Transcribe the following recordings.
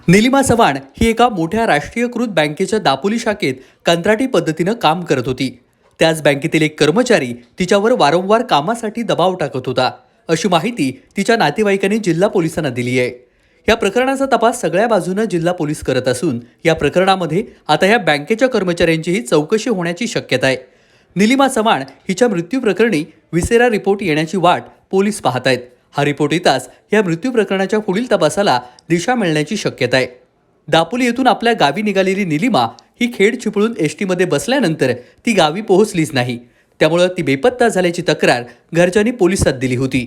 निलिमा चव्हाण ही एका मोठ्या राष्ट्रीयकृत बँकेच्या दापोली शाखेत कंत्राटी पद्धतीनं काम करत होती. त्याच बँकेतील एक कर्मचारी तिच्यावर वारंवार कामासाठी दबाव टाकत होता, अशी माहिती तिच्या नातेवाईकांनी जिल्हा पोलिसांना दिली आहे. या प्रकरणाचा तपास सगळ्या बाजूने जिल्हा पोलीस करत असून या प्रकरणामध्ये आता या बँकेच्या कर्मचाऱ्यांचीही चौकशी होण्याची शक्यता आहे. निलिमा चव्हाण हिच्या मृत्यू प्रकरणी विसेरा रिपोर्ट येण्याची वाट पोलीस पाहत आहेत. हा रिपोर्ट येताच या मृत्यू प्रकरणाच्या पुढील तपासाला दिशा मिळण्याची शक्यता आहे. दापोली येथून आपल्या गावी निघालेली निलिमा ही खेड चिपळूण एसटीमध्ये बसल्यानंतर ती गावी पोहोचलीच नाही. त्यामुळे ती बेपत्ता झाल्याची तक्रार घरच्यांनी पोलिसात दिली होती.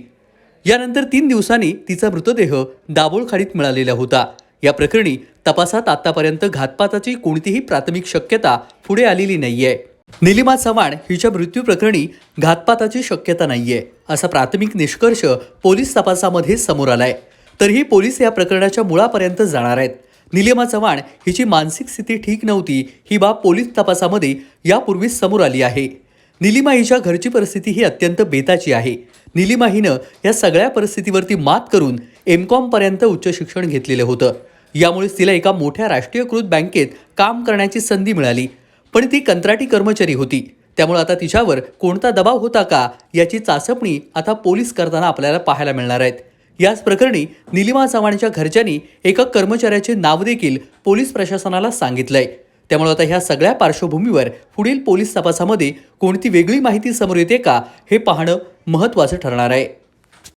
यानंतर 3 दिवसांनी तिचा मृतदेह दाभोळखाडीत मिळालेला होता. या प्रकरणी तपासात आतापर्यंत घातपाताची कोणतीही प्राथमिक शक्यता पुढे आलेली नाहीये. निलिमा चव्हाण हिच्या मृत्यू प्रकरणी घातपाताची शक्यता नाहीये, असा प्राथमिक निष्कर्ष पोलीस तपासामध्ये समोर आलाय. तरीही पोलीस या प्रकरणाच्या मुळापर्यंत जाणार आहेत. निलिमा चव्हाण हिची मानसिक स्थिती ठीक नव्हती, ही बाब पोलीस तपासामध्ये यापूर्वीच समोर आली आहे. निलिमा हिच्या घरची परिस्थिती ही अत्यंत बेताची आहे. निलिमा हिनं या सगळ्या परिस्थितीवरती मात करून M.Com पर्यंत उच्च शिक्षण घेतलेलं होतं. यामुळेच तिला एका मोठ्या राष्ट्रीयकृत बँकेत काम करण्याची संधी मिळाली. पण ती कंत्राटी कर्मचारी होती. त्यामुळे आता तिच्यावर कोणता दबाव होता का याची चाचपणी आता पोलीस करताना आपल्याला पाहायला मिळणार आहेत. याच प्रकरणी निलिमा चव्हाणच्या घरच्यांनी एका कर्मचाऱ्याचे नाव देखील पोलीस प्रशासनाला सांगितलंय. त्यामुळे आता ह्या सगळ्या पार्श्वभूमीवर पुढील पोलीस तपासामध्ये कोणती वेगळी माहिती समोर येते का हे पाहणं महत्त्वाचं ठरणार आहे.